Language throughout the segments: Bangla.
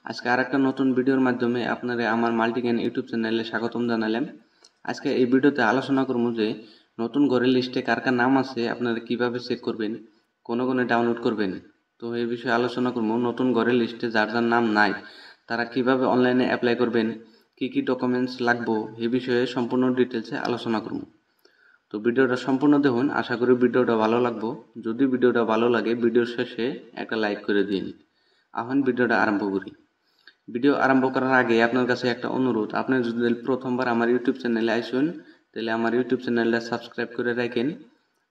আজকে আরেকটা নতুন ভিডিওর মাধ্যমে আপনারা আমার মাল্টিজ্ঞান ইউটিউব চ্যানেলে স্বাগতম জানালাম। আজকে এই ভিডিওতে আলোচনা করব যে নতুন ঘরের লিস্টে কার কার নাম আছে আপনারা কিভাবে চেক করবেন, কোন ডাউনলোড করবেন। তো এই বিষয়ে আলোচনা করব। নতুন ঘরের লিস্টে যার যার নাম নাই তারা কিভাবে অনলাইনে অ্যাপ্লাই করবেন, কি কি ডকুমেন্টস লাগবে এই বিষয়ে সম্পূর্ণ ডিটেলসে আলোচনা করব। তো ভিডিওটা সম্পূর্ণ দেখুন, আশা করি ভিডিওটা ভালো লাগবে। যদি ভিডিওটা ভালো লাগে ভিডিওর শেষে একটা লাইক করে দিন। এখন ভিডিওটা আরম্ভ করি। ভিডিও আরম্ভ করার আগে আপনার কাছে একটা অনুরোধ, আপনি যদি প্রথমবার আমার ইউটিউব চ্যানেলে আসুন তাহলে আমার ইউটিউব চ্যানেলটা সাবস্ক্রাইব করে রাখেন,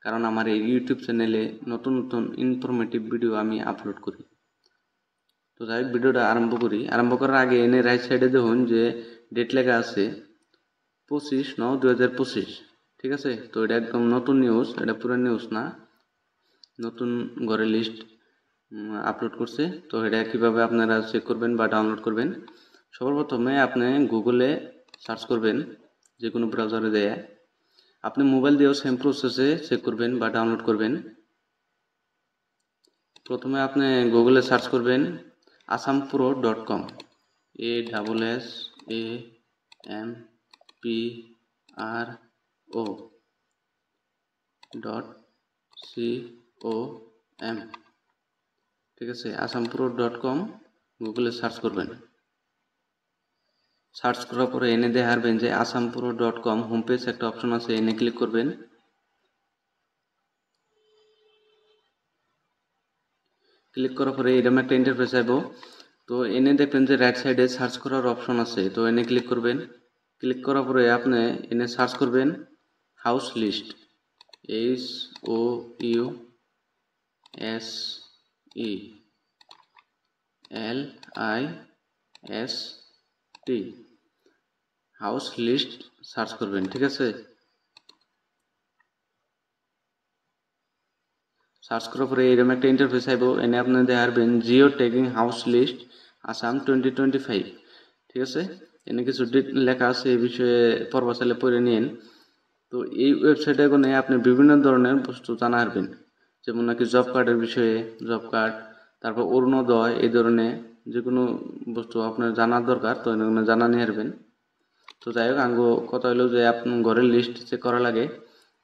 কারণ আমার এই ইউটিউব চ্যানেলে নতুন নতুন ইনফরমেটিভ ভিডিও আমি আপলোড করি। তো যাই হোক, ভিডিওটা আরম্ভ করি। আরম্ভ করার আগে এনে রাইট সাইডে দেখুন যে ডেট লেখা আছে 25/9/2025। ঠিক আছে, তো এটা একদম নতুন নিউজ, এটা পুরো নিউজ না, নতুন ঘরের লিস্ট আপলোড করছে। তো এটা কিভাবে আপনারা চেক করবেন বা ডাউনলোড করবেন, সবার প্রথমে আপনি গুগলে সার্চ করবেন, যে কোনো ব্রাউজারে দেয়া। আপনি মোবাইল দিয়েও সেম প্রসেসে চেক করবেন বা ডাউনলোড করবেন। প্রথমে আপনি গুগলে সার্চ করবেন asampro.com, ASAMPRO.com। ঠিক আছে, asampro.com গুগলে সার্চ করবেন। সার্চ করার পরে এনে দেখাবেন যে asampro.com হোম পেজ একটা অপশন আছে, এনে ক্লিক করবেন। ক্লিক করার পরে এরকম একটা ইন্টারফেস আইব। তো এনে দেখবেন যে রাইট সাইডে সার্চ করার অপশন আছে, তো এনে ক্লিক করবেন। ক্লিক করার পরে আপনি এনে সার্চ করবেন house list, HOUSELIST, house list search করবেন। ঠিক আছে, সার্চ করার পরে এরকম একটা ইন্টারফেস আইব। এনে আপনি দেখাবেন geo tagging house list Assam 2025। ঠিক আছে, এনে কিছু লেখা আছে, এই বিষয়ে পড়বা চাইলে পড়ে নিন। তো এই ওয়েবসাইটে গনে আপনি বিভিন্ন ধরনের বস্তু জানা পারবেন, যেমন নাকি জব কার্ডের বিষয়ে, জব কার্ড, তারপর অরুণোদয়, এই ধরনের যে কোনো বস্তু আপনার জানার দরকার, তো এখানে জানা নিয়ে পারবেন। তো যাই হোক, আঙ্গো কথা হলো যে আপনার ঘরের লিস্ট চেক করা লাগে।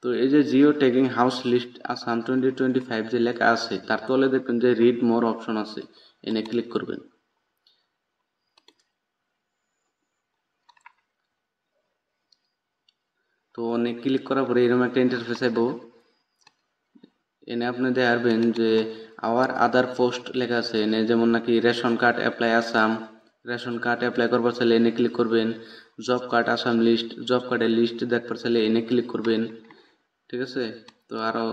তো এই যে geo tagging house list Assam 2025 যে লেখা আছে, তার তলে দেখবেন যে রিড মোর অপশন আছে, এনে ক্লিক করবেন। তো অনেক ক্লিক করার পরে এরকম একটা ইন্টারফেস আইব। এনে আপনি দেখবেন যে আওয়ার আদার পোস্ট লেখা আছে, এনে যেমন নাকি ration card apply Assam, ration card apply করবার চাইলে এনে ক্লিক করবেন। Job card Assam list, job কার্ডের লিস্ট দেখবার চাইলে এনে ক্লিক করবেন। ঠিক আছে, তো আরও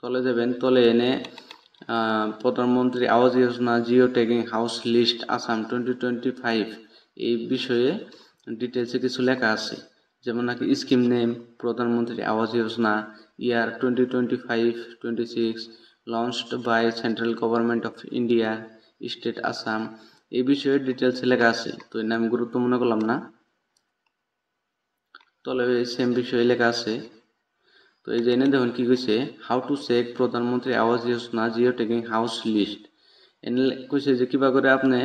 তলে যাবেন, তলে এনে Pradhanmantri Awas Yojana geo tagging house list Assam 2025 এই বিষয়ে ডিটেলসে কিছু লেখা আছে, যেমন নাকি scheme name Pradhan Mantri Awas Yojana, year 2025-26, launched by central government of India, state Assam, এই বিষয়ে ডিটেলসে লেখা আছে। তো এর নাম গুরুত্ব মনে করলাম না, তলে সেম বিষয়ে লেখা আছে। তো এই যে এনে দেখুন কি কইছে, হাউ টু চেক প্রধানমন্ত্রী Awas Yojana geo tagging house list. এনে কইছে যে কিবা করে আপনি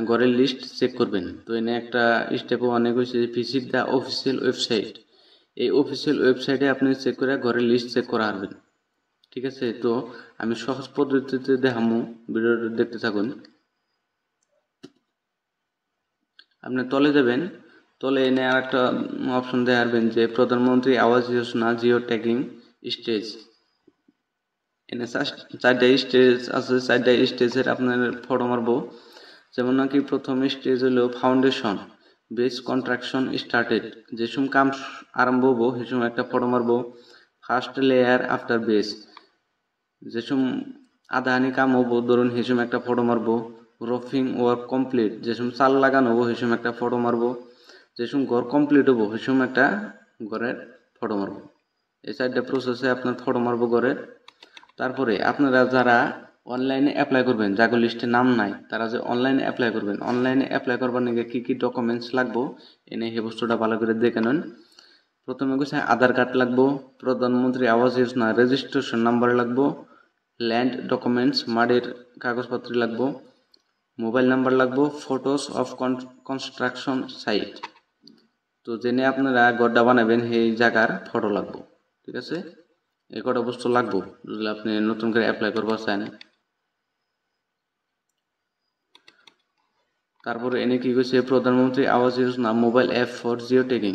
ঘরের লিস্ট চেক করবেন। তো এনে একটা স্টেপ অনেক কইছে ভিজিট দ্য অফিসিয়াল ওয়েবসাইট, এই অফিসিয়াল ওয়েবসাইটে আপনি চেক করে ঘরের লিস্ট চেক করা পারবেন। ঠিক আছে, তো আমি সহজ পদ্ধতিতে দেখামু, ভিডিওটা দেখতে থাকুন। আপনি তলে যাবেন, তলে এনে আর একটা অপশন দেখাবেন যে প্রধানমন্ত্রী Awas Yojana geo tagging stage. এনে চারটা স্টেজ আছে, চারটা স্টেজের আপনার ফটো মারবো। যেমন নাকি প্রথম স্টেজ হলো ফাউন্ডেশন বেস কন্ট্রাকশন স্টার্টেড, যে সময় কাম আরম্ভ হবো সে সময় একটা ফটো মারবো। ফার্স্ট লেয়ার আফটার বেস, যে সময় আধাহানি কাম হবো ধরুন সে সময় একটা ফটো মারবো। রফিং ওয়ার্ক কমপ্লিট, যে সময় চাল লাগানো হবো সে সময় একটা ফটো মারবো। যে সময় ঘর কমপ্লিট হবো সে সময় একটা ঘরের ফটো মারবো। এই চারটা প্রসেসে আপনার ফটো মারবো ঘরের। তারপরে আপনারা যারা অনলাইনে অ্যাপ্লাই করবেন, যাদের লিস্টে নাম নাই, তারা যে অনলাইনে অ্যাপ্লাই করবেন, অনলাইনে অ্যাপ্লাই করবার নিয়ে কী কী ডকুমেন্টস লাগবো এনে সেই বস্তুটা ভালো করে দেখে নেন। প্রথমে কইছে আধার কার্ড লাগবো, প্রধানমন্ত্রী আবাস যোজনা রেজিস্ট্রেশন নাম্বার লাগবো, ল্যান্ড ডকুমেন্টস মাটির কাগজপত্র লাগবো, মোবাইল নাম্বার লাগবো, ফটোস অফ কনস্ট্রাকশন সাইট, তো যেনে আপনারা গড্ডা বানাবেন সেই জায়গার ফটো লাগবো। ঠিক আছে, এই কটা বস্তু লাগবো যদি আপনি নতুন করে অ্যাপ্লাই করবো চান। তারপরে এনে কি কইছে, Pradhanmantri Awas Yojana mobile app for geo tagging.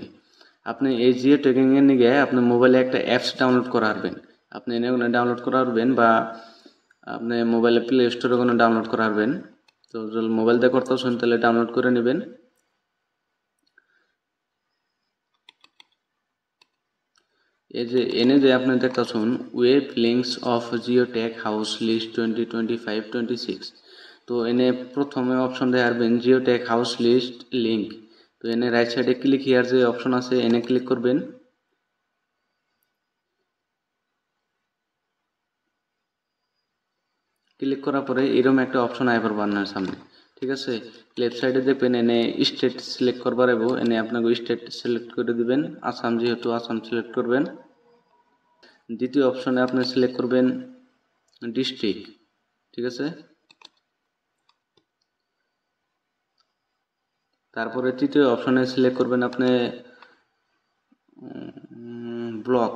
আপনি এই জিও ট্যাগিং এর নিয়ে আপনি মোবাইলে একটা অ্যাপস ডাউনলোড করা পারবেন। আপনি এনে ডাউনলোড করা পারবেন বা আপনি মোবাইলে প্লে স্টোরে কোনো ডাউনলোড করা পারবেন। তো যদি মোবাইল দিয়ে করতেছেন তাহলে ডাউনলোড করে নেবেন। এই যে এনে যে আপনি দেখতেছেন web links of geo tag house list 2025-26, তো এনে প্রথমে অপশন দিয়ে আসবেন geo tag house list link. তো এনে রাইট সাইডে ক্লিক হিয়ার যে অপশন আছে এনে ক্লিক করবেন। ক্লিক করার পরে এরকম একটা অপশন আইবার আপনার সামনে। ঠিক আছে, লেফট সাইডে দেখবেন এনে স্টেট সিলেক্ট করবার এবো, এনে আপনাকে স্টেট সিলেক্ট করে দিবেন। আসাম যেহেতু আসাম সিলেক্ট করবেন। দ্বিতীয় অপশনে আপনি সিলেক্ট করবেন ডিস্ট্রিক্ট। ঠিক আছে, তারপরে তৃতীয় অপশনে সিলেক্ট করবেন আপনি ব্লক।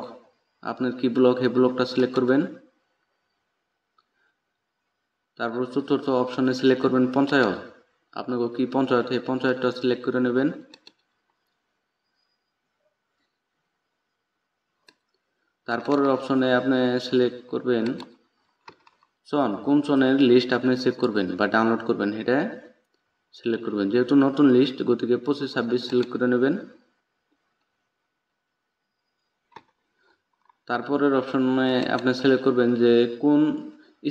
আপনার কি ব্লক, এই ব্লকটা সিলেক্ট করবেন। তারপর চতুর্থ অপশনে সিলেক্ট করবেন পঞ্চায়েত। আপনাকে কি পঞ্চায়েত, এই পঞ্চায়েতটা সিলেক্ট করে নেবেন। তারপরের অপশনে আপনি সিলেক্ট করবেন সন, কোন সনের লিস্ট আপনি চেক করবেন বা ডাউনলোড করবেন এটা সিলেক্ট করবেন। যেহেতু নতুন লিস্ট গতিকে 25-26 সিলেক্ট করে নেবেন। তারপরের অপশনে আপনি সিলেক্ট করবেন যে কোন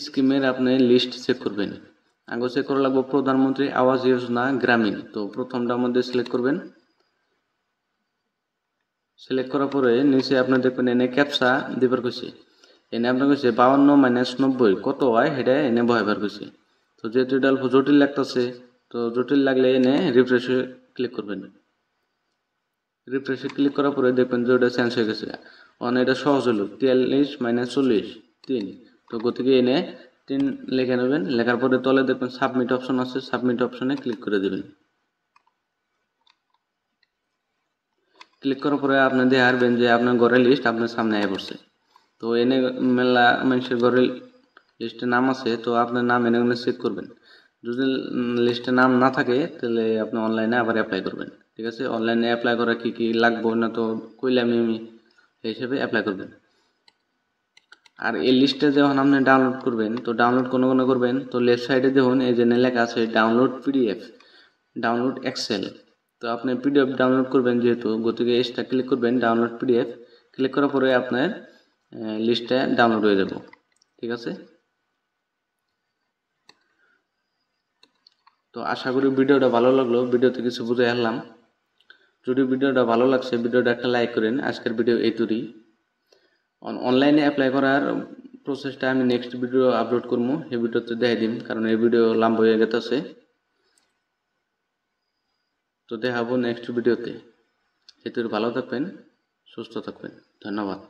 স্কিমের আপনি লিস্ট চেক করবেন। আগে চেক করা লাগবে প্রধানমন্ত্রী আবাস যোজনা গ্রামীণ, তো প্রথমটার মধ্যে সিলেক্ট করবেন। সিলেক্ট করার পরে নিচে আপনি দেখবেন এনে ক্যাপচা দিবার কইছে। এনে আপনার কইছে 52 - 90 কত হয় সেটা এনে বহাইবার কইছে। তো যেহেতু এটা অল্প জটিল লাগতেছে, তো জটিল লাগলে এনে রিফ্রেশে ক্লিক করবেন। রিফ্রেশে ক্লিক করার পরে দেখবেন যে ওটা চেঞ্জ হয়ে গেছে। এটা সহজ হলো 43 - 40 3, তো গতিকে এনে 3 লিখে নেবেন। লেখার পরে তলে দেখবেন সাবমিট অপশন আছে, সাবমিট অপশনে ক্লিক করে দেবেন। ক্লিক করার পরে আপনি দেখবেন যে আপনার ঘরের লিস্ট আপনার সামনে আয় পড়ছে। তো এনে মেলা মানুষের ঘরের লিস্টে নাম আছে, তো আপনার নাম এনে চেক করবেন। যদি লিস্টে নাম না থাকে তাহলে আপনি অনলাইনে আবার অ্যাপ্লাই করবেন। ঠিক আছে, অনলাইনে অ্যাপ্লাই করা কি কি লাগবে না তো কইলাম আমি, সেই হিসেবে অ্যাপ্লাই করবেন। আর এই লিস্টে যখন আপনি ডাউনলোড করবেন, তো ডাউনলোড কোনো কোনো করবেন, তো লেফট সাইডে দেখুন এই যে লেখা আছে ডাউনলোড পিডিএফ, ডাউনলোড এক্সেল। তো আপনি পিডিএফ ডাউনলোড করবেন যেহেতু, গতিকে এটা ক্লিক করবেন ডাউনলোড পিডিএফ। ক্লিক করার পরে আপনার লিস্টটা ডাউনলোড হয়ে যাব। ঠিক আছে, তো আশা করি ভিডিওটা ভালো লাগলো, ভিডিওতে কিছু বুঝে আসলাম। যদি ভিডিওটা ভালো লাগছে ভিডিওটা একটা লাইক করেন। আজকের ভিডিও এইটুকুই। অনলাইনে অ্যাপ্লাই করার প্রসেসটা আমি নেক্সট ভিডিও আপলোড করবো, এই ভিডিওতে দেখাই দিন, কারণ এই ভিডিও লম্বা হয়ে গেছে। তো দেখাবো নেক্সট ভিডিওতে। সেতুর ভালো থাকবেন, সুস্থ থাকবেন। ধন্যবাদ।